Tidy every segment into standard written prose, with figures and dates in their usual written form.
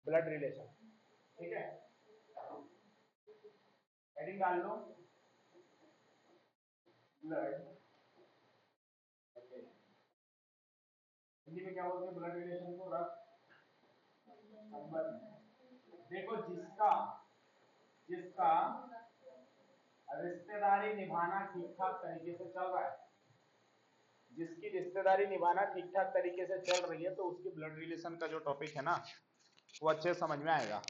Blood relation. ठीक है, heading डाल लो ब्लड। हिंदी में क्या बोलते हैं ब्लड रिलेशन को? रक्त संबंध। देखो जिसका जिसका रिश्तेदारी निभाना ठीक ठाक तरीके से चल रहा है, जिसकी रिश्तेदारी निभाना ठीक ठाक तरीके से चल रही है, तो उसकी ब्लड रिलेशन का जो टॉपिक है ना वो अच्छे समझ में आएगा।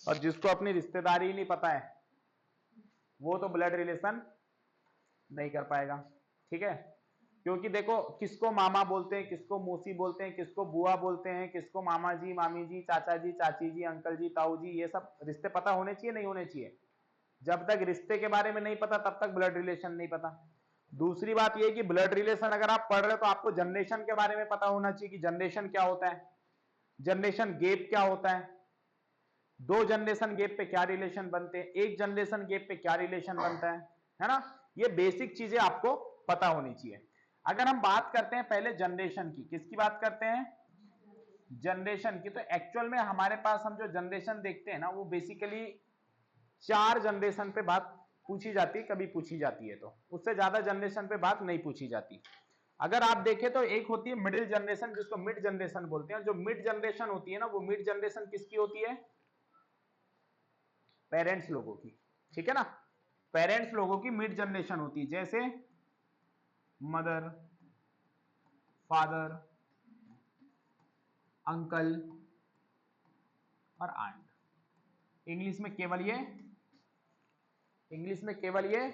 और जिसको अपनी रिश्तेदारी ही नहीं पता है वो तो ब्लड रिलेशन नहीं कर पाएगा। ठीक है, क्योंकि देखो किसको मामा बोलते हैं, किसको मौसी बोलते हैं, किसको बुआ बोलते हैं, किसको मामा जी, मामी जी, चाचा जी, चाची जी, अंकल जी, ताऊ जी, ये सब रिश्ते पता होने चाहिए नहीं होने चाहिए? जब तक रिश्ते के बारे में नहीं पता तब तक ब्लड रिलेशन नहीं पता। दूसरी बात यह कि ब्लड रिलेशन अगर आप पढ़ रहे हो तो आपको जनरेशन के बारे में पता होना चाहिए कि जनरेशन क्या होता है, जनरेशन गैप क्या होता है, दो जनरेशन गैप पे क्या रिलेशन बनते हैं, एक जनरेशन गैप पे क्या रिलेशन बनता है ना? ये बेसिक चीजें आपको पता होनी चाहिए। अगर हम बात करते हैं पहले जनरेशन की, किसकी बात करते हैं? जनरेशन की। तो एक्चुअल में हमारे पास हम जो जनरेशन देखते हैं ना वो बेसिकली 4 जनरेशन पे बात पूछी जाती है, कभी पूछी जाती है, तो उससे ज्यादा जनरेशन पे बात नहीं पूछी जाती। अगर आप देखें तो एक होती है मिडिल जनरेशन जिसको मिड जनरेशन बोलते हैं। जो मिड जनरेशन होती है ना वो मिड जनरेशन किसकी होती है? पेरेंट्स लोगों की। ठीक है ना, पेरेंट्स लोगों की मिड जनरेशन होती है, जैसे मदर, फादर, अंकल और आंट। इंग्लिश में केवल ये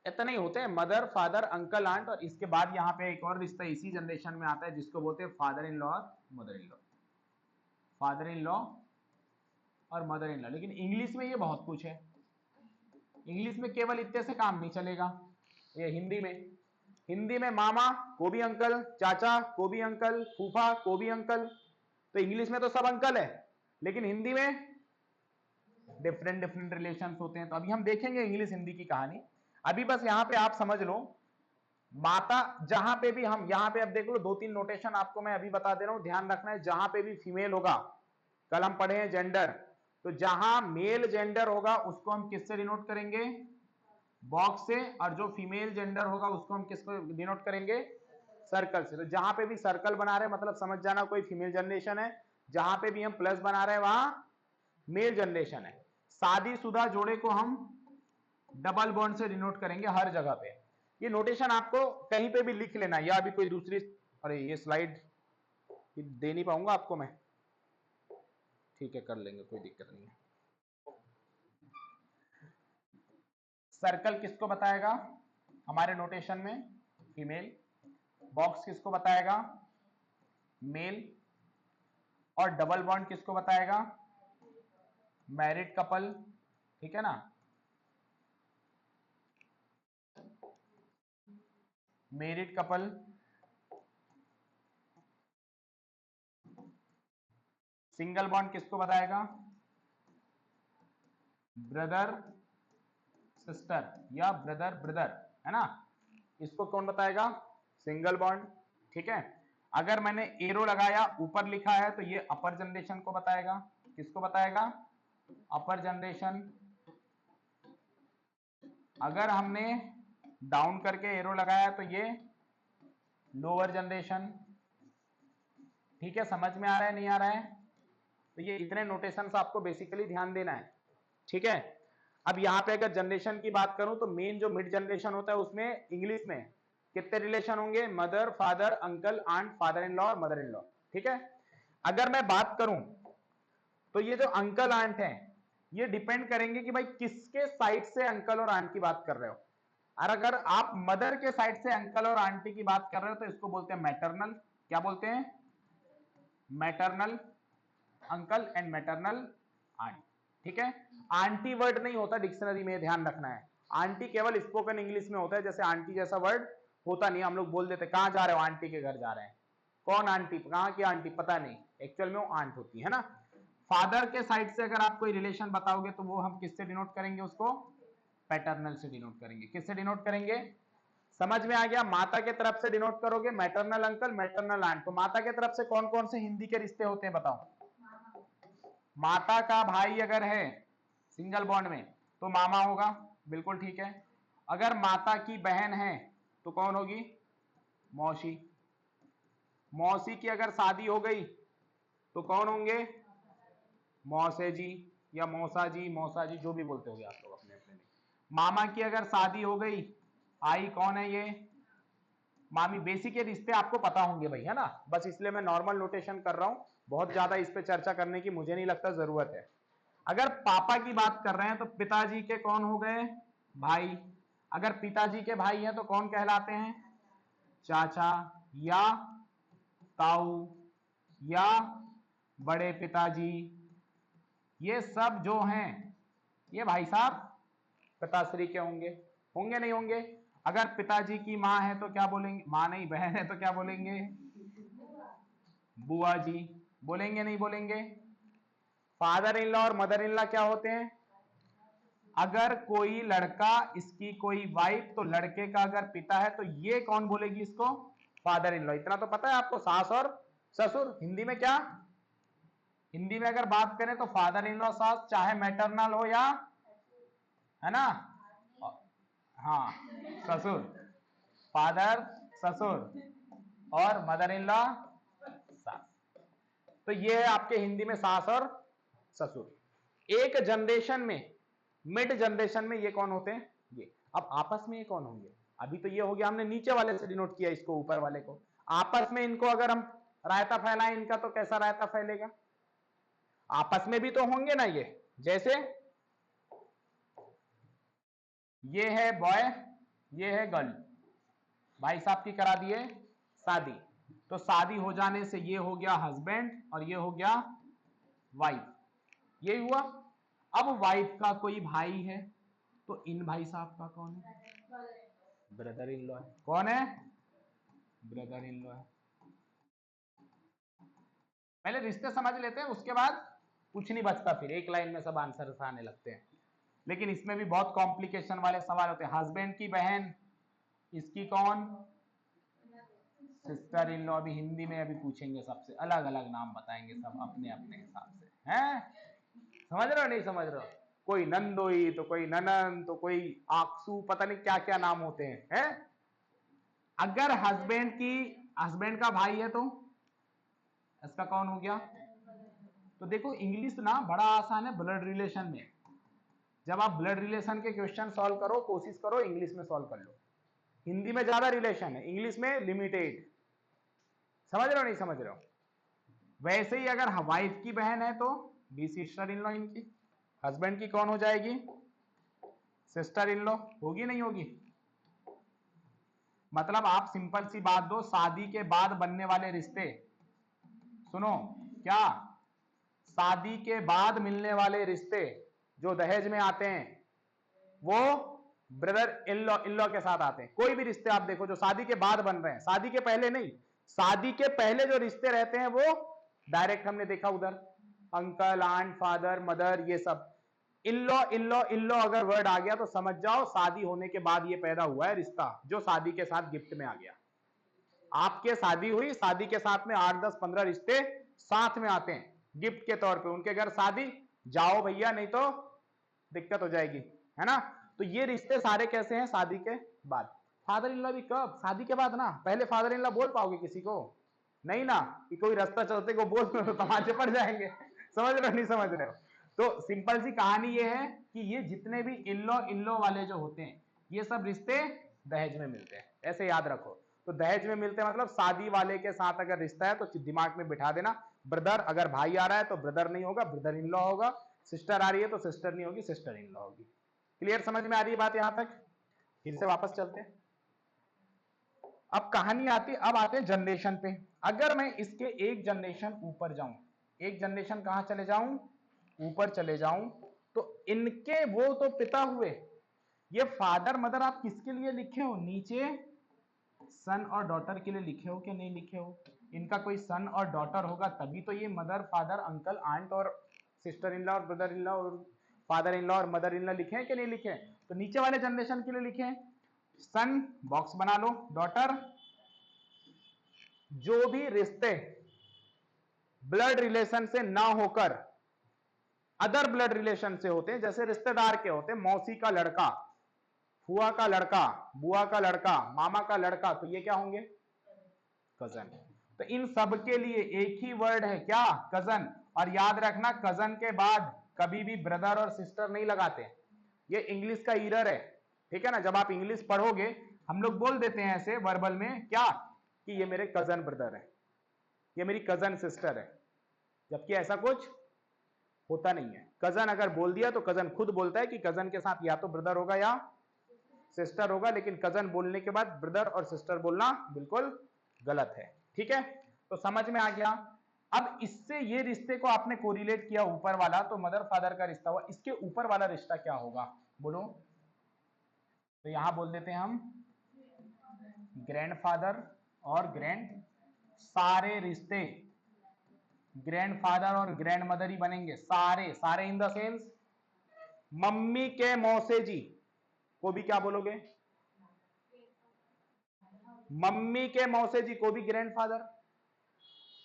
इतने ही होते हैं, मदर, फादर, अंकल, आंट, और इसके बाद यहां पे एक और रिश्ता इसी जनरेशन में आता है जिसको बोलते हैं फादर इन लॉ और mother in law. Father in law और मदर इन लॉ। लेकिन इंग्लिश में ये बहुत कुछ है, इंग्लिश में केवल इतने से काम नहीं चलेगा। ये हिंदी में मामा को भी अंकल, चाचा को भी अंकल, फूफा को भी अंकल। तो इंग्लिश में तो सब अंकल है, लेकिन हिंदी में डिफरेंट डिफरेंट रिलेशंस होते हैं। तो अभी हम देखेंगे इंग्लिश हिंदी की कहानी। अभी बस यहां पे आप समझ लो, माता जहां पे भी हम यहां पे अब देख लो, 2-3 नोटेशन आपको मैं अभी बता दे रहा हूं, ध्यान रखना है। जहां पे भी फीमेल होगा, कल हम पढ़े हैं जेंडर, तो जहां मेल जेंडर होगा उसको हम किससे डिनोट करेंगे? बॉक्स से। और जो फीमेल जेंडर होगा उसको हम किसको डिनोट करेंगे? सर्कल से। तो जहां पे भी सर्कल बना रहे हैं मतलब समझ जाना कोई फीमेल जनरेशन है, जहां पे भी हम प्लस बना रहे हैं वहां मेल जनरेशन है। शादीशुदा जोड़े को हम डबल बॉन्ड से डिनोट करेंगे हर जगह पे। ये नोटेशन आपको कहीं पे भी लिख लेना, या अभी कोई दूसरी, अरे ये स्लाइड दे नहीं पाऊंगा आपको मैं, ठीक है कर लेंगे, कोई दिक्कत नहीं है। सर्कल किसको बताएगा हमारे नोटेशन में? फीमेल। बॉक्स किसको बताएगा? मेल। और डबल बॉन्ड किसको बताएगा? Married couple. ठीक है ना, मैरिड कपल। सिंगल बॉन्ड किसको बताएगा? ब्रदर सिस्टर या ब्रदर ब्रदर, है ना? इसको कौन बताएगा? Single bond. ठीक है, अगर मैंने एरो लगाया ऊपर लिखा है तो ये अपर जनरेशन को बताएगा। किसको बताएगा? अपर जनरेशन। अगर हमने डाउन करके एरो लगाया तो ये लोअर जनरेशन। ठीक है, समझ में आ रहा है नहीं आ रहा है? तो ये इतने नोटेशंस आपको बेसिकली ध्यान देना है। ठीक है, अब यहां पे अगर जनरेशन की बात करूं तो मेन जो मिड जनरेशन होता है उसमें इंग्लिश में कितने रिलेशन होंगे? Mother, father, uncle, aunt, father in law और मदर इन लॉ। ठीक है, अगर मैं बात करूं तो ये जो अंकल आंट है ये डिपेंड करेंगे कि भाई किसके साइड से अंकल और आंट की बात कर रहे हो। और अगर आप मदर के साइड से अंकल और आंटी की बात कर रहे हो तो इसको बोलते हैं मैटरनल। क्या बोलते हैं? Maternal uncle and maternal aunt. ठीक है, आंटी वर्ड नहीं होता डिक्शनरी में, ध्यान रखना है। आंटी केवल स्पोकन इंग्लिश में होता है, जैसे आंटी जैसा वर्ड होता नहीं। हम लोग बोल देते कहां जा रहे हो? आंटी के घर जा रहे हैं। कौन आंटी? कहां की आंटी? पता नहीं, एक्चुअल में वो आंट होती है ना। फादर के साइड से अगर आप कोई रिलेशन बताओगे तो वो हम किससे डिनोट करेंगे? उसको पैटर्नल से डिनोट करेंगे। किससे डिनोट करेंगे? समझ में आ गया? माता के तरफ से डिनोट करोगे मैटरनल अंकल, मैटरनल आंट। तो माता के तरफ से कौन कौन से हिंदी के रिश्ते होते हैं बताओ? माता का भाई अगर है सिंगल बॉन्ड में तो मामा होगा, बिल्कुल ठीक है। अगर माता की बहन है तो कौन होगी? मौसी। मौसी की अगर शादी हो गई तो कौन होंगे? मौसे जी या मौसा जी जो भी बोलते होगे आप लोग अपने अपने में। मामा की अगर शादी हो गई, आई कौन है? ये मामी। बेसिक ये रिश्ते आपको पता होंगे भाई, है ना, बस इसलिए मैं नॉर्मल नोटेशन कर रहा हूं, बहुत ज्यादा इस पे चर्चा करने की मुझे नहीं लगता जरूरत है। अगर पापा की बात कर रहे हैं तो पिताजी के कौन हो गए? भाई। अगर पिताजी के भाई हैं तो कौन कहलाते हैं? चाचा या ताऊ या बड़े पिताजी। ये सब जो हैं ये भाई साहब पिताश्री के होंगे, होंगे नहीं होंगे? अगर पिताजी की माँ है तो क्या बोलेंगे? माँ नहीं, बहन है तो क्या बोलेंगे? बुआ जी। बोलेंगे नहीं बोलेंगे? फादर इन लॉ और मदर इन लॉ क्या होते हैं? अगर कोई लड़का इसकी कोई वाइफ तो लड़के का अगर पिता है तो ये कौन बोलेगी इसको? Father in law. इतना तो पता है आपको, सास और ससुर। हिंदी में क्या? हिंदी में अगर बात करें तो फादर इन लॉ सास, चाहे मैटरनल हो या, है ना, हाँ, ससुर। फादर ससुर और मदर इन लॉ सास। तो ये है आपके हिंदी में सास और ससुर। एक जनरेशन में, मिड जनरेशन में ये कौन होते हैं? ये। अब आपस में ये कौन होंगे? अभी तो ये हो गया, हमने नीचे वाले से डिनोट किया इसको, ऊपर वाले को। आपस में इनको अगर हम रायता फैलाएं इनका तो कैसा रायता फैलेगा? आपस में भी तो होंगे ना ये। जैसे ये है बॉय, ये है गर्ल, भाई साहब की करा दिए शादी, तो शादी हो जाने से ये हो गया हस्बैंड और ये हो गया वाइफ, ये हुआ। अब वाइफ का कोई भाई है तो इन भाई साहब का कौन है? ब्रदर इन लॉ है। कौन है? ब्रदर इन लॉ है। पहले रिश्ते समझ लेते हैं, उसके बाद कुछ नहीं बचता, फिर एक लाइन में सब आंसर आने लगते हैं। लेकिन इसमें भी बहुत कॉम्प्लिकेशन वाले सवाल होते हैं। हस्बैंड की बहन, इसकी कौन? Sister in law. अभी हिंदी में अभी पूछेंगे, सबसे अलग अलग नाम बताएंगे सब अपने अपने हिसाब से, हैं? समझ रहे हो नहीं समझ रहे हो? कोई नंदोई तो कोई ननन तो कोई आक्सू, पता नहीं क्या क्या नाम होते हैं। अगर हस्बैंड का भाई है तो इसका कौन हो गया? तो देखो इंग्लिश ना बड़ा आसान है ब्लड रिलेशन में। जब आप ब्लड रिलेशन के क्वेश्चन सॉल्व करो, कोशिश करो इंग्लिश में सॉल्व कर लो। हिंदी में ज्यादा रिलेशन है, इंग्लिश में लिमिटेड। समझ रहे हो नहीं समझ रहे हो? वैसे ही अगर वाइफ की बहन है तो बी सिस्टर इन लॉ इनकी। हस्बैंड की कौन हो जाएगी? Sister in law. होगी नहीं होगी? मतलब आप सिंपल सी बात दो, शादी के बाद बनने वाले रिश्ते, सुनो क्या, शादी के बाद मिलने वाले रिश्ते जो दहेज में आते हैं वो ब्रदर इन लॉ के साथ आते हैं। कोई भी रिश्ते आप देखो जो शादी के बाद बन रहे हैं, शादी के पहले नहीं, शादी के पहले जो रिश्ते रहते हैं वो डायरेक्ट हमने देखा उधर, अंकल आंट फादर मदर, ये सब। इन लॉ अगर वर्ड आ गया तो समझ जाओ शादी होने के बाद ये पैदा हुआ है रिश्ता, जो शादी के साथ गिफ्ट में आ गया। आपके शादी हुई, शादी के साथ में 8 10 15 रिश्ते साथ में आते हैं गिफ्ट के तौर पे। उनके घर शादी, जाओ भैया नहीं तो दिक्कत हो जाएगी, है ना। तो ये रिश्ते सारे कैसे हैं? शादी के बाद। फादर इन लॉ भी कब? शादी के बाद ना। पहले फादर इन लॉ बोल पाओगे किसी को? नहीं ना, कि कोई रास्ता चलते को बोल तो तमाचे पड़ जाएंगे। समझ रहे हो नहीं समझ रहे हो? तो सिंपल सी कहानी ये है कि ये जितने भी इन लॉ वाले जो होते हैं ये सब रिश्ते दहेज में मिलते हैं, ऐसे याद रखो। तो दहेज में मिलते हैं मतलब शादी वाले के साथ अगर रिश्ता है तो दिमाग में बिठा देना, ब्रदर अगर भाई आ रहा है तो ब्रदर नहीं होगा, ब्रदर इन लॉ होगा। सिस्टर आ रही है तो सिस्टर नहीं होगी, सिस्टर इन लॉ होगी। क्लियर? समझ में आ रही है बात यहां तक? फिर से वापस चलते हैं। अब कहानी आती, अब आते हैं जनरेशन पे। अगर मैं इसके एक जनरेशन ऊपर जाऊं, एक जनरेशन कहां चले जाऊं? ऊपर चले जाऊं, तो इनके वो तो पिता हुए, ये फादर मदर आप किसके लिए लिखे हो? नीचे सन और डॉटर के लिए लिखे हो कि नहीं लिखे हो? इनका कोई सन और डॉटर होगा तभी तो ये मदर फादर अंकल आंट और सिस्टर इन लॉ और ब्रदर इन लॉ और फादर इन लॉ और मदर इन लॉ लिखे हैं कि नहीं लिखे हैं? तो नीचे वाले जनरेशन के लिए लिखे हैं। सन बॉक्स बना लो, डॉटर, जो भी रिश्ते ब्लड रिलेशन से ना होकर अदर ब्लड रिलेशन से होते हैं, जैसे रिश्तेदार के होते हैं, मौसी का लड़का, फुआ का लड़का, बुआ का लड़का, मामा का लड़का, तो ये क्या होंगे? कजन। तो इन सब के लिए एक ही वर्ड है क्या? कजन। और याद रखना कजन के बाद कभी भी ब्रदर और सिस्टर नहीं लगाते, ये इंग्लिश का ईरर है, ठीक है ना। जब आप इंग्लिश पढ़ोगे हम लोग बोल देते हैं ऐसे वर्बल में क्या, कि ये मेरे कजन ब्रदर है, ये मेरी कजन सिस्टर है, जबकि ऐसा कुछ होता नहीं है। कजन अगर बोल दिया तो कजन खुद बोलता है कि कजन के साथ या तो ब्रदर होगा या सिस्टर होगा, लेकिन कजन बोलने के बाद ब्रदर और सिस्टर बोलना बिल्कुल गलत है, ठीक है। तो समझ में आ गया। अब इससे ये रिश्ते को आपने कोरिलेट किया ऊपर वाला, तो मदर फादर का रिश्ता हुआ, इसके ऊपर वाला रिश्ता क्या होगा बोलो? तो यहां बोल देते हैं हम ग्रैंडफादर और ग्रैंड, सारे रिश्ते ग्रैंडफादर और ग्रैंड मदर ही बनेंगे, सारे सारे इन द सेंस मम्मी के मौसे जी को भी क्या बोलोगे? मम्मी के मौसे जी को भी ग्रैंडफादर,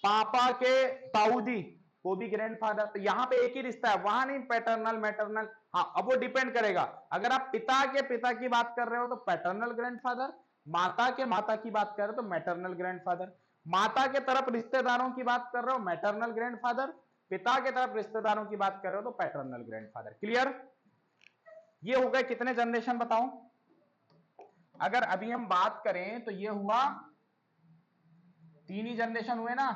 पापा के ताऊ जी को भी ग्रैंडफादर। तो यहां पे एक ही रिश्ता है, वहां नहीं पैटर्नल मैटरनल। हाँ, अब वो डिपेंड करेगा, अगर आप पिता के पिता की बात कर रहे हो तो पैटर्नल ग्रैंडफादर, माता के माता की बात कर रहे हो तो मैटरनल ग्रैंडफादर, माता के तरफ रिश्तेदारों की बात कर रहे हो मैटरनल ग्रैंडफादर, पिता के तरफ रिश्तेदारों की बात कर रहे हो तो पैटर्नल ग्रैंडफादर। क्लियर? ये हो गए कितने जनरेशन बताओ? अगर अभी हम बात करें तो ये हुआ 3 ही जनरेशन हुए ना।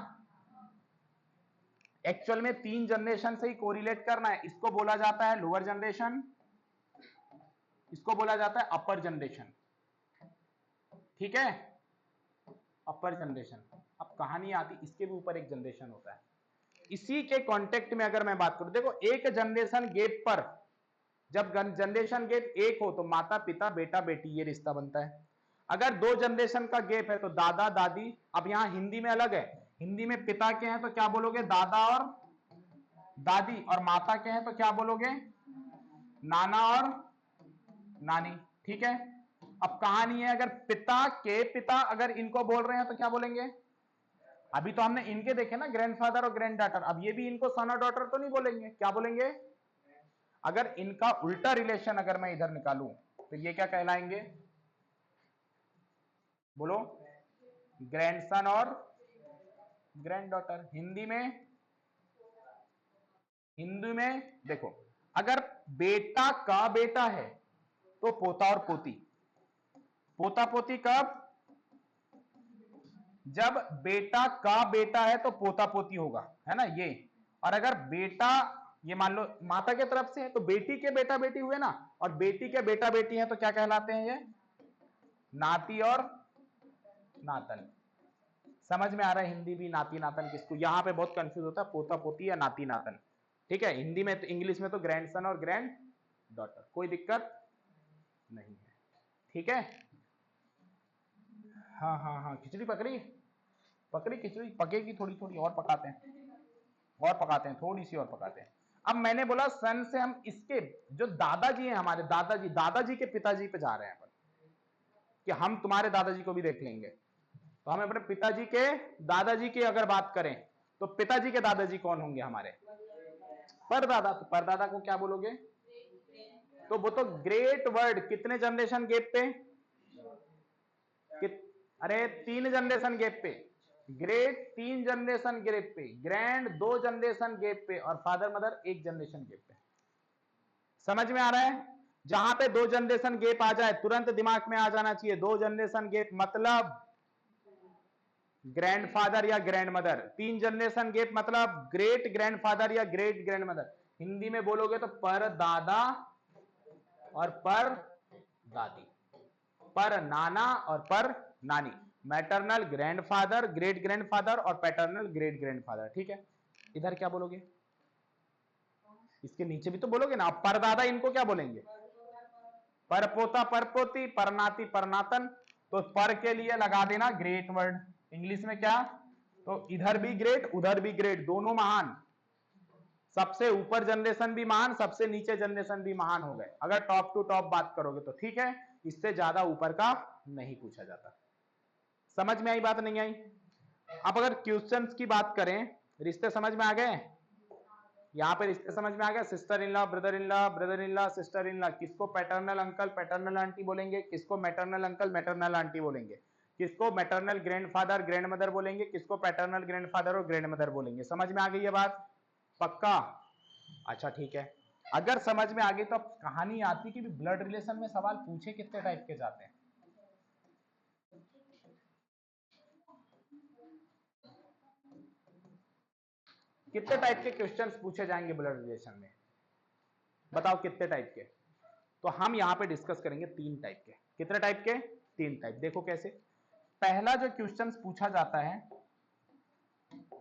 एक्चुअल में 3 जनरेशन से ही कोरिलेट करना है। इसको बोला जाता है लोअर जनरेशन, इसको बोला जाता है अपर जनरेशन, ठीक है, अपर जनरेशन। अब कहानी आती, इसके भी ऊपर एक जनरेशन होता है। इसी के कॉन्टेक्ट में अगर मैं बात करूं, देखो एक जनरेशन गैप पर, जब जनरेशन गैप एक हो तो माता पिता बेटा बेटी ये रिश्ता बनता है। अगर 2 जनरेशन का गैप है तो दादा दादी। अब यहां हिंदी में अलग है, हिंदी में पिता के हैं तो क्या बोलोगे? दादा और दादी, और माता के हैं तो क्या बोलोगे? नाना और नानी, ठीक है। अब कहानी है, अगर पिता के पिता अगर इनको बोल रहे हैं तो क्या बोलेंगे? अभी तो हमने इनके देखे ना, ग्रैंडफादर और ग्रैंड डॉटर, अब ये भी इनको सन और डॉटर तो नहीं बोलेंगे, क्या बोलेंगे? अगर इनका उल्टा रिलेशन अगर मैं इधर निकालूं तो ये क्या कहलाएंगे बोलो? ग्रैंडसन और ग्रैंड डॉटर। हिंदी में देखो, अगर बेटा का बेटा है तो पोता और पोती, पोता पोती कब? जब बेटा का बेटा है तो पोता पोती होगा, है ना ये। और अगर बेटा ये मान लो माता के तरफ से है तो बेटी के बेटा बेटी हुए ना, और बेटी के बेटा बेटी है तो क्या कहलाते हैं ये? नाती और नातन। समझ में आ रहा है? हिंदी भी नाती नातन किसको, यहां पे बहुत कंफ्यूज होता है पोता पोती या नाती नातन, ठीक है। हिंदी में तो, इंग्लिश में तो ग्रैंडसन और ग्रैंड डॉटर, कोई दिक्कत नहीं है, ठीक है। हाँ हाँ हाँ, खिचड़ी पकड़ी पकड़ी, खिचड़ी पकेगी, थोड़ी थोड़ी और पकाते हैं, और पकाते हैं, थोड़ी सी और पकाते हैं। अब मैंने बोला सन से हम इसके जो दादाजी हैं, हमारे दादाजी, दादाजी के पिताजी पे जा रहे हैं अपन, कि हम तुम्हारे दादाजी को भी देख लेंगे। तो हम अपने पिताजी के दादाजी की अगर बात करें तो पिताजी के दादाजी कौन होंगे हमारे? परदादा। तो परदादा को क्या बोलोगे? तो वो तो ग्रेट वर्ड, कितने जनरेशन गैप पे? अरे 3 जनरेशन गैप पे, ग्रेट 3 जनरेशन गैप पे, ग्रैंड 2 जनरेशन गैप पे, और फादर मदर 1 जनरेशन गैप पे। समझ में आ रहा है? जहां पे 2 जनरेशन गैप आ जाए तुरंत दिमाग में आ जाना चाहिए, 2 जनरेशन गैप मतलब ग्रैंडफादर या ग्रैंड मदर, 3 जनरेशन गैप मतलब ग्रेट ग्रैंडफादर या ग्रेट ग्रैंड मदर। हिंदी में बोलोगे तो पर दादा और पर दादी, पर नाना और पर नानी, मैटरनल ग्रैंडफादर ग्रेट ग्रैंडफादर और पैटर्नल ग्रेट ग्रैंडफादर, ठीक है। इधर क्या बोलोगे? इसके नीचे भी तो बोलोगे ना। परदादा इनको क्या बोलेंगे? परपोता परपोती, परनाती परनातन। तो पर के लिए लगा देना ग्रेट वर्ड, इंग्लिश में क्या? तो इधर भी ग्रेट उधर भी ग्रेट, दोनों महान, सबसे ऊपर जनरेशन भी महान, सबसे नीचे जनरेशन भी महान हो गए अगर टॉप टू टॉप बात करोगे तो, ठीक है। इससे ज्यादा ऊपर का नहीं पूछा जाता। समझ में आई बात नहीं आई? अब अगर क्वेश्चंस की बात करें, रिश्ते समझ में आ गए? यहाँ पे रिश्ते समझ में आ गया, sister in law, brother in law, brother in law, sister in law. किसको पैटर्नल अंकल, पैटर्नल आंटी बोलेंगे, किसको मैटरनल अंकल, मैटरनल आंटी बोलेंगे, किसको मैटरनल ग्रैंडफादर, ग्रैंड मदर बोलेंगे, किसको पैटर्नल ग्रैंडफादर और ग्रैंड मदर बोलेंगे। समझ में आ गई ये बात? पक्का? अच्छा ठीक है, अगर समझ में आ गई तो अब कहानी आती कि ब्लड रिलेशन में सवाल पूछे कितने टाइप के जाते हैं। कितने टाइप के क्वेश्चंस पूछे जाएंगे ब्लड रिलेशन में, बताओ कितने टाइप के? तो हम यहां पे डिस्कस करेंगे 3 टाइप के। कितने टाइप के? 3 टाइप। देखो कैसे। पहला जो क्वेश्चंस पूछा जाता है,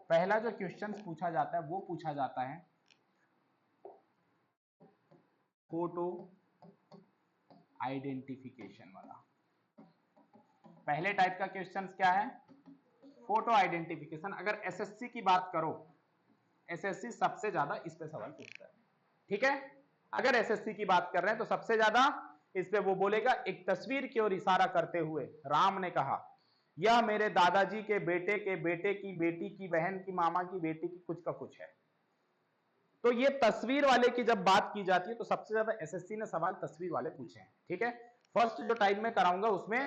पहला जो क्वेश्चंस पूछा जाता है वो पूछा जाता है फोटो आइडेंटिफिकेशन वाला। पहले टाइप का क्वेश्चंस क्या है? Photo identification. अगर एसएससी की बात करो, एसएससी सबसे ज्यादा इस पे सवाल पूछता है, ठीक है। अगर एसएससी की बात कर रहे हैं तो सबसे ज्यादा इस पे वो बोलेगा, एक तस्वीर की ओर इशारा करते हुए राम ने कहा, यह मेरे दादाजी के बेटे की बेटी की बहन की मामा की बेटी की कुछ का कुछ है। तो ये तस्वीर वाले की जब बात की जाती है तो सबसे ज्यादा एसएससी ने सवाल तस्वीर वाले पूछे हैं, ठीक है। फर्स्ट जो टाइप में कराऊंगा उसमें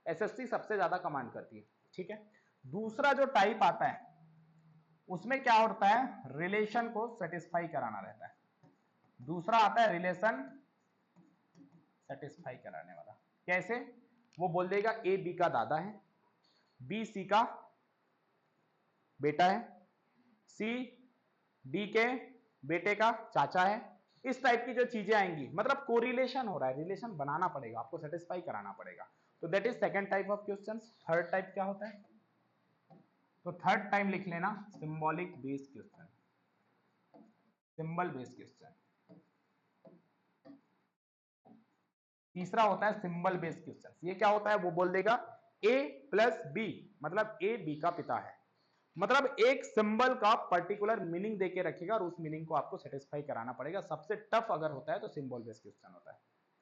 एसएससी सबसे ज्यादा कमांड करती है, ठीक है। दूसरा जो टाइप आता है उसमें क्या होता है, रिलेशन को सेटिस्फाई कराना रहता है। दूसरा आता है रिलेशन सेटिस्फाई कराने वाला। कैसे? वो बोल देगा ए बी का दादा है, बी सी का बेटा है, सी डी के बेटे का चाचा है। इस टाइप की जो चीजें आएंगी, मतलब कोरिलेशन हो रहा है, रिलेशन बनाना पड़ेगा, आपको सेटिस्फाई कराना पड़ेगा। तो that is second type of questions. Third type क्या होता है? तो थर्ड टाइम लिख लेना symbolic based question, symbol based question. तीसरा होता है सिंबल बेस्ड क्वेश्चन। ये क्या होता है? वो बोल देगा a प्लस बी, मतलब a b का पिता है, मतलब एक सिंबल का पर्टिकुलर मीनिंग देके रखेगा और उस मीनिंग को आपको सेटिस्फाई कराना पड़ेगा। सबसे टफ अगर होता है तो सिंबल बेस्ड क्वेश्चन होता है,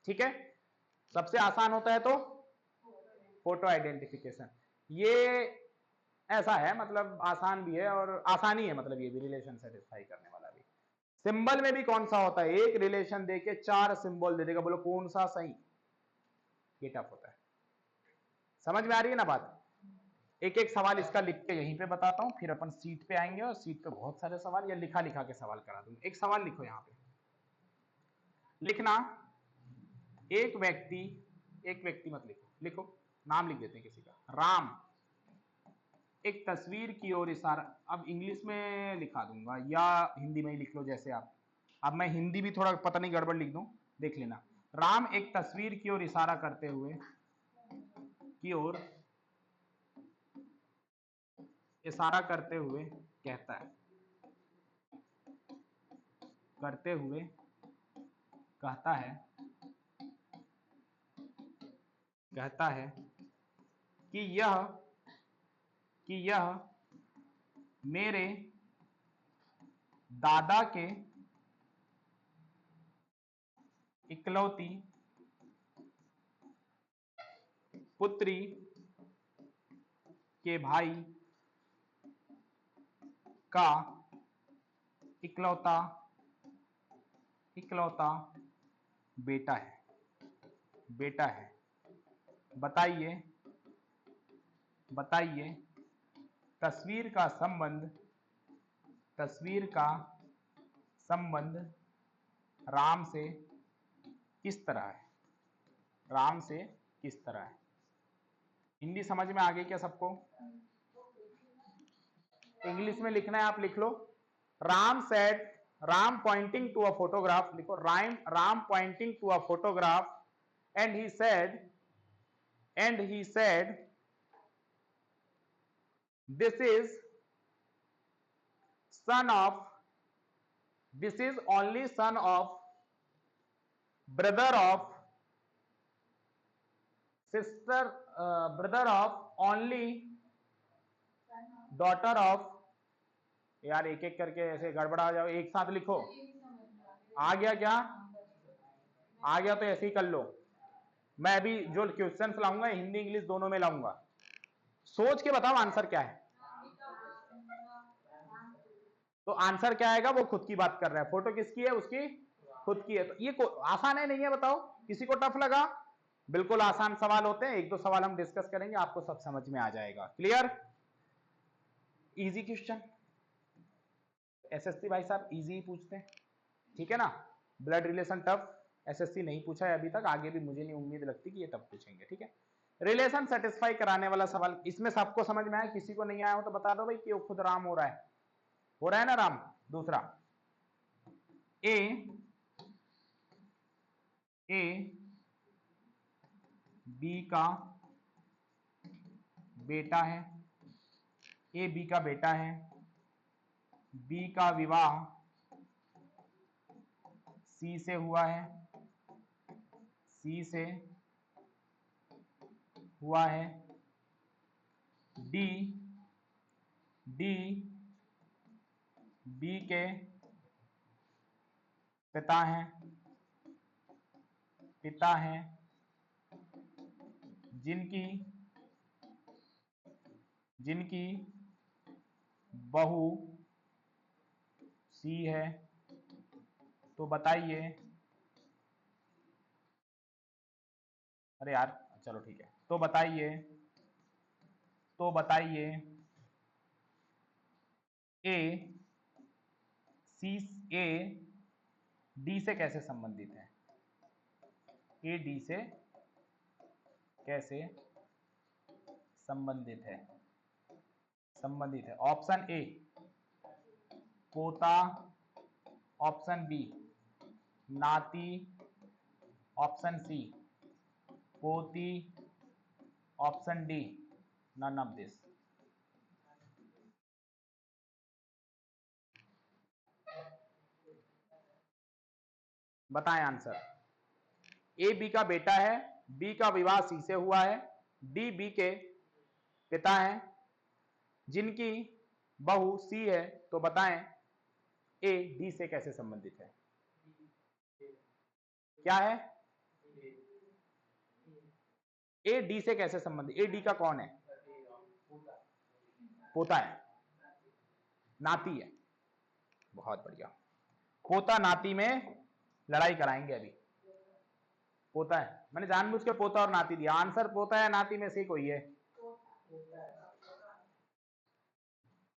ठीक है। सबसे आसान होता है तो फोटो आइडेंटिफिकेशन। ये ऐसा है, मतलब आसान भी है और आसानी है, मतलब ये भी रिलेशन सेटिस्फाई करने वाला भी। सिंबल में भी कौन सा होता है, एक रिलेशन देके 4 सिंबल दे देगा, बोलो कौन सा सही? ये टफ होता है। समझ में आ रही है ना बात? एक एक सवाल इसका लिख के यहीं पे बताता हूं, फिर अपन सीट पे आएंगे और सीट पे बहुत सारे सवाल या लिखा लिखा के सवाल करा दूंगा। एक सवाल लिखो यहां पे, लिखना एक व्यक्ति मत लिखो, लिखो नाम लिख देते हैं किसी का, राम एक तस्वीर की ओर इशारा। अब इंग्लिश में लिखा दूंगा या हिंदी में ही लिख लो जैसे आप। अब मैं हिंदी भी थोड़ा पता नहीं गड़बड़ लिख दूं, देख लेना। राम एक तस्वीर की ओर इशारा करते हुए इशारा करते हुए कहता है, करते हुए कहता है, कहता है कि यह मेरे दादा के इकलौती पुत्री के भाई का इकलौता बेटा है, बेटा है। बताइए तस्वीर का संबंध राम से किस तरह है, राम से किस तरह है। हिंदी समझ में आ गई क्या सबको? इंग्लिश में लिखना है, आप लिख लो। Ram pointing to a photograph, लिखो Ram pointing to a photograph and he said this is only son of brother of sister, brother of only daughter of। यार एक एक करके ऐसे गड़बड़ा जाओ, एक साथ लिखो। आ गया क्या? आ गया तो ऐसे ही कर लो। मैं अभी जो क्वेश्चंस लाऊंगा हिंदी इंग्लिश दोनों में लाऊंगा, सोच के बताओ आंसर क्या है। तो आंसर क्या आएगा, वो खुद की बात कर रहा है, फोटो किसकी है, उसकी खुद की है। तो ये आसान है नहीं है बताओ, किसी को टफ लगा? बिल्कुल आसान सवाल होते हैं, एक दो सवाल हम डिस्कस करेंगे, आपको सब समझ में आ जाएगा। क्लियर? इजी क्वेश्चन, एसएससी भाई साहब इजी ही पूछते हैं, ठीक है ना। ब्लड रिलेशन टफ एसएससी नहीं पूछा है अभी तक, आगे भी मुझे नहीं उम्मीद लगती कि ये टफ पूछेंगे, ठीक है। रिलेशन सेटिस्फाई कराने वाला सवाल, इसमें सबको समझ में आया, किसी को नहीं आया हो तो बता दो भाई कि वो खुद राम हो रहा है ना राम। दूसरा, ए बी का बेटा है, ए बी का बेटा है, बी का विवाह सी से हुआ है, सी से हुआ है, डी डी बी के पिता हैं, जिनकी बहू सी है, तो बताइए, अरे यार चलो ठीक है, तो बताइए ए डी से कैसे संबंधित है, ए डी से कैसे संबंधित है। ऑप्शन ए पोता, ऑप्शन बी नाती, ऑप्शन सी पोती, option D none of this. बताएं आंसर। ए बी का बेटा है, बी का विवाह सी से हुआ है, डी बी के पिता हैं, जिनकी बहू सी है, तो बताएं ए डी से कैसे संबंधित है। क्या है? ए डी से कैसे संबंधित, ए डी का कौन है? पोता है, नाती है। बहुत बढ़िया, पोता नाती में लड़ाई कराएंगे अभी। पोता है, मैंने जानबूझ के पोता और नाती दिया, आंसर पोता है नाती में से कोई है।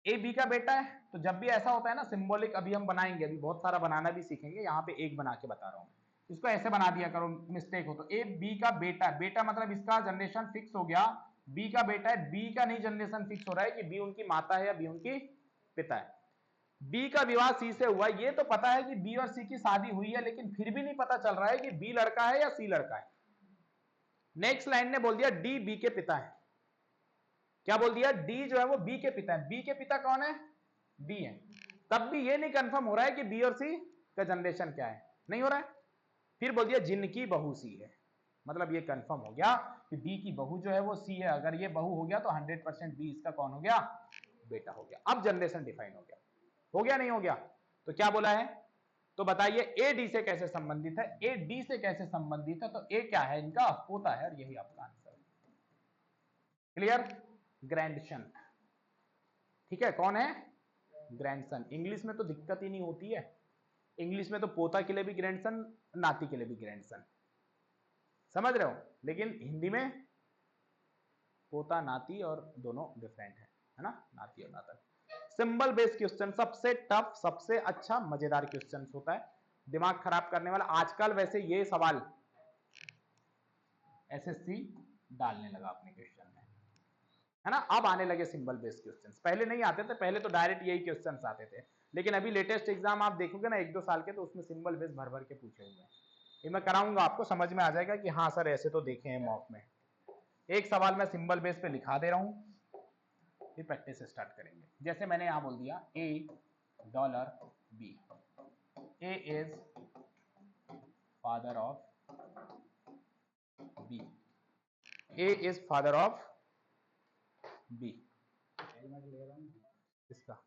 ए बी का बेटा है, तो जब भी ऐसा होता है ना सिंबॉलिक, अभी हम बनाएंगे, अभी बहुत सारा बनाना भी सीखेंगे, यहाँ पे एक बना के बता रहा हूँ, इसको ऐसे बना दिया करो मिस्टेक हो तो। ए बी का बेटा, बेटा मतलब इसका जनरेशन फिक्स हो गया, बी का बेटा है, बी का नहीं जनरेशन फिक्स हो रहा है कि बी उनकी माता है या बी उनकी पिता है। बी का विवाह सी से हुआ, ये तो पता है कि बी और सी की शादी हुई है, लेकिन फिर भी नहीं पता चल रहा है कि बी लड़का है या सी लड़का है। नेक्स्ट लाइन ने बोल दिया डी बी के पिता है। क्या बोल दिया? डी जो है वो बी के पिता है। बी के पिता कौन है? बी है। तब भी ये नहीं कंफर्म हो रहा है कि बी और सी का जनरेशन क्या है, नहीं हो रहा है। फिर बोल दिया जिनकी बहू सी है, मतलब ये कंफर्म हो गया कि बी की बहू जो है वो सी है। अगर ये बहू हो गया तो 100% बी इसका कौन हो गया? बेटा हो गया। अब जनरेशन डिफाइन हो गया नहीं हो गया? तो क्या बोला है, तो बताइए ए डी से कैसे संबंधित है। ए डी से कैसे संबंधित है, तो ए क्या है इनका? पोता है, और यही आपका आंसर। क्लियर? ग्रैंडसन, ठीक है, कौन है? ग्रैंडसन। इंग्लिश में तो दिक्कत ही नहीं होती है, इंग्लिश में तो पोता के लिए भी ग्रैंडसन, नाती के लिए भी ग्रैंडसन, समझ रहे हो। लेकिन हिंदी में पोता नाती और दोनों डिफरेंट है ना, नाती और नाता। सिंबल बेस्ड क्वेश्चन सबसे टफ, सबसे अच्छा मजेदार क्वेश्चन होता है, दिमाग खराब करने वाला। आजकल वैसे ये सवाल एसएससी डालने लगा अपने क्वेश्चन में, है ना। अब आने लगे सिंबल बेस्ड क्वेश्चंस, पहले नहीं आते थे, पहले तो डायरेक्ट यही क्वेश्चंस आते थे। लेकिन अभी लेटेस्ट एग्जाम आप देखोगे ना 1-2 साल के, तो उसमें सिंबल बेस्ड भर भर के पूछे हुए हैं। ये मैं कराऊंगा, आपको समझ में आ जाएगा कि हाँ सर ऐसे तो देखे हैं मॉक में। एक सवाल मैं सिंबल बेस पे लिखा दे रहा हूं, फिर प्रैक्टिस स्टार्ट करेंगे। जैसे मैंने यहां बोल दिया $A B, A is father of B, A is father of B। इसका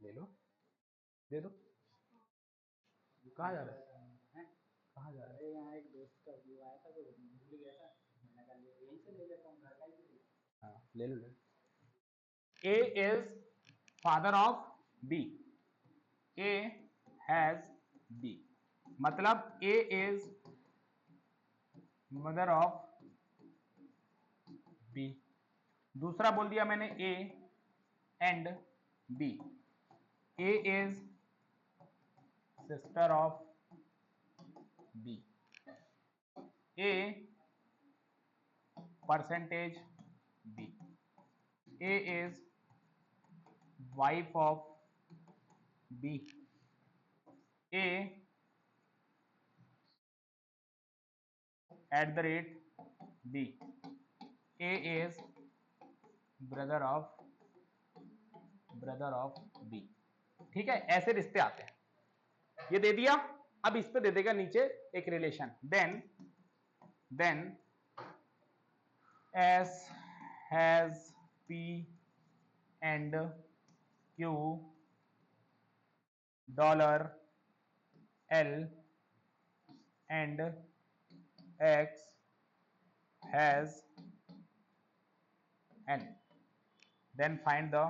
ले लो, दे दो। कहाँ जा रहा है? कहाँ जा रहा है? यहाँ एक दोस्त का व्यू आया था तो भूल गया था, मैंने कहा यहीं से ले लेता हूँ, घर का ही। हाँ ले लो। A is father of B. A has B. मतलब A is mother of B. दूसरा बोल दिया मैंने A and B. A is sister of B. A percentage B. A is wife of B. A at the rate B. A is brother of B. ठीक है, ऐसे रिश्ते आते हैं. ये दे दिया. अब इस पे दे देगा नीचे एक relation. Then S has P and Q $L and X has N. Then find the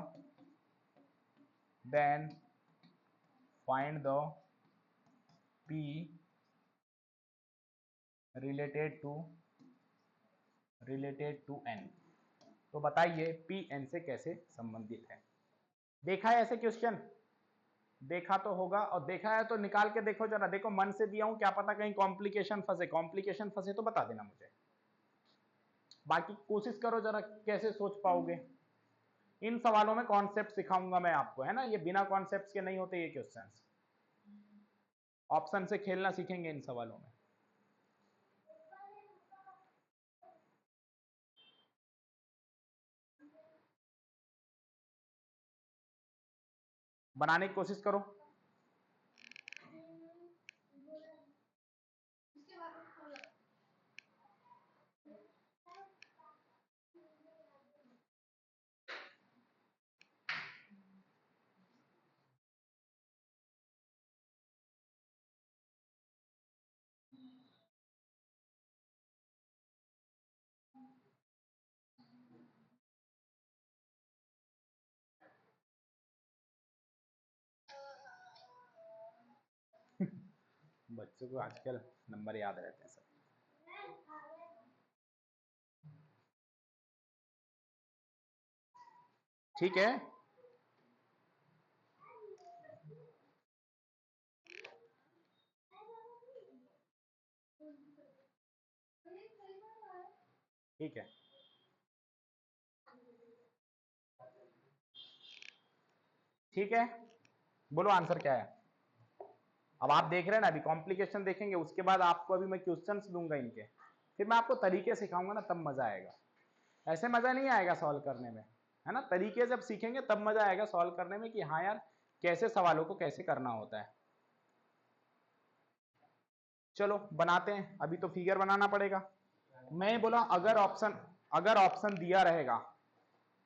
P related to N. तो बताइए P N से कैसे संबंधित है. देखा है ऐसे क्वेश्चन? देखा तो होगा, और देखा है तो निकाल के देखो जरा. देखो मन से दिया हूं, क्या पता कहीं कॉम्प्लिकेशन फंसे तो बता देना मुझे. बाकी कोशिश करो जरा कैसे सोच पाओगे. इन सवालों में कॉन्सेप्ट सिखाऊंगा मैं आपको, है ना. ये बिना कॉन्सेप्ट के नहीं होते ये क्वेश्चंस. ऑप्शन से खेलना सीखेंगे इन सवालों में. बनाने की कोशिश करो. बच्चों को आजकल नंबर याद रहते हैं सब. ठीक है. ठीक है. ठीक है, बोलो आंसर क्या है. अब आप देख रहे हैं ना, अभी कॉम्प्लिकेशन देखेंगे, उसके बाद आपको अभी मैं क्वेश्चंस दूंगा इनके, फिर मैं आपको तरीके सिखाऊंगा ना, तब मजा आएगा. ऐसे मजा नहीं आएगा सॉल्व करने में, है ना. तरीके जब सीखेंगे तब मजा आएगा सॉल्व करने में, कि हाँ यार कैसे सवालों को कैसे करना होता है. चलो बनाते हैं. अभी तो फिगर बनाना पड़ेगा. मैं बोला अगर ऑप्शन दिया रहेगा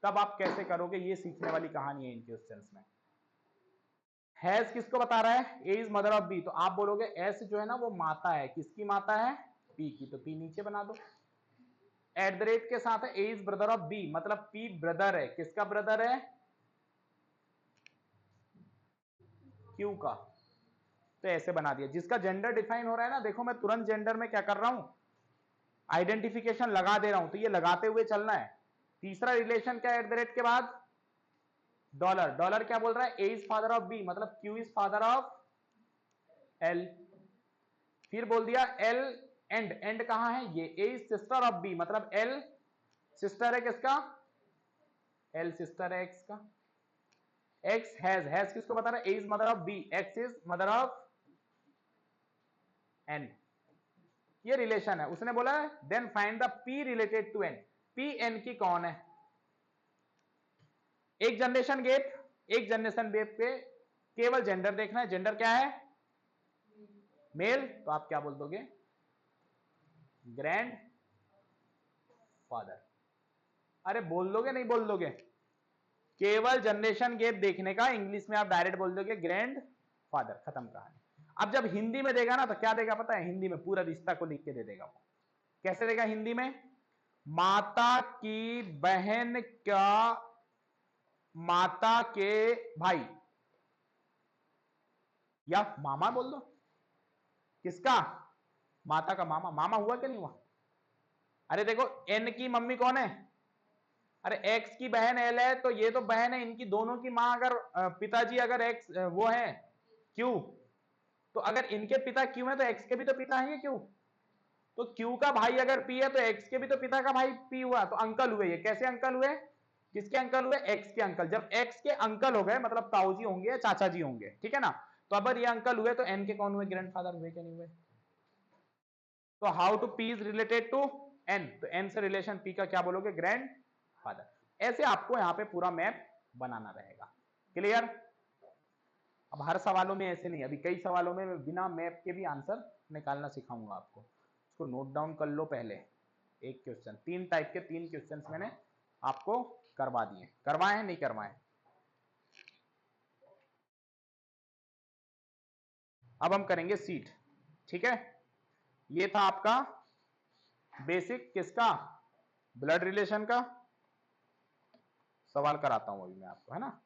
तब आप कैसे करोगे, ये सीखने वाली कहानी है इन क्वेश्चंस में. हैज किसको बता रहा है, A is mother of B, तो आप बोलोगे एस जो है ना वो माता है. किसकी माता है, पी की, तो पी नीचे बना दो. एट द रेट के साथ है A is brother of B, मतलब पी ब्रदर है. किसका ब्रदर है, क्यू का. तो ऐसे बना दिया. जिसका जेंडर डिफाइन हो रहा है ना, देखो मैं तुरंत जेंडर में क्या कर रहा हूं, आइडेंटिफिकेशन लगा दे रहा हूं, तो ये लगाते हुए चलना है. तीसरा रिलेशन क्या है एट द रेट के बाद, डॉलर क्या बोल रहा है, A is father of B, मतलब Q is father of L. फिर बोल दिया एल एंड कहां है ये, A is sister of B, मतलब एल सिस्टर है किसका, एल सिस्टर है एक्स का. एक्स हैज किसको बता रहा है, A is mother of B, X is mother of N. ये रिलेशन है. उसने बोला then find the P related to N. P N की कौन है. एक जनरेशन गैप पे केवल जेंडर देखना है. जेंडर क्या है, मेल, तो आप क्या बोल दोगे, ग्रैंड फादर. अरे बोल दोगे नहीं बोल दोगे, केवल जनरेशन गैप देखने का, इंग्लिश में आप डायरेक्ट बोल दोगे ग्रैंड फादर, खत्म कहानी. अब जब हिंदी में देगा ना तो क्या देगा पता है, हिंदी में पूरा रिश्ता को लिख के दे देगा वो. कैसे देगा हिंदी में, माता की बहन का माता के भाई, या मामा बोल दो, किसका, माता का मामा, मामा हुआ कि नहीं हुआ। अरे देखो एन की मम्मी कौन है, अरे एक्स की बहन एल है, तो ये तो बहन है, इनकी दोनों की मां अगर पिताजी अगर एक्स वो है क्यू, तो अगर इनके पिता क्यू है तो एक्स के भी तो पिता है क्यू, तो क्यू का भाई अगर पी है तो एक्स के भी तो पिता का भाई पी हुआ, तो अंकल हुए ये। कैसे अंकल हुए, किसके अंकल हुए, एक्स के अंकल। जब एक्स के अंकल हो गए मतलब ताऊजी होंगे या चाचा जी होंगे, ठीक है ना। तो अगर ये अंकल हुए तो एन के कौन हुए, ग्रैंडफादर हुए कि नहीं हुए। तो how to P is related to N, तो एन से रिलेशन पी का क्या बोलोगे, ग्रैंड फादर। ऐसे आपको यहां पे पूरा मैप बनाना रहेगा। क्लियर। अब हर सवालों में ऐसे नहीं, अभी कई सवालों में मैं बिना मैप के भी आंसर निकालना सिखाऊंगा आपको, इसको नोट डाउन कर लो पहले। एक क्वेश्चन, 3 टाइप के 3 क्वेश्चन मैंने आपको करवा दिए, करवाए हैं नहीं करवाए। अब हम करेंगे सीट, ठीक है। ये था आपका बेसिक किसका, ब्लड रिलेशन का। सवाल कराता हूं अभी मैं आपको, है ना।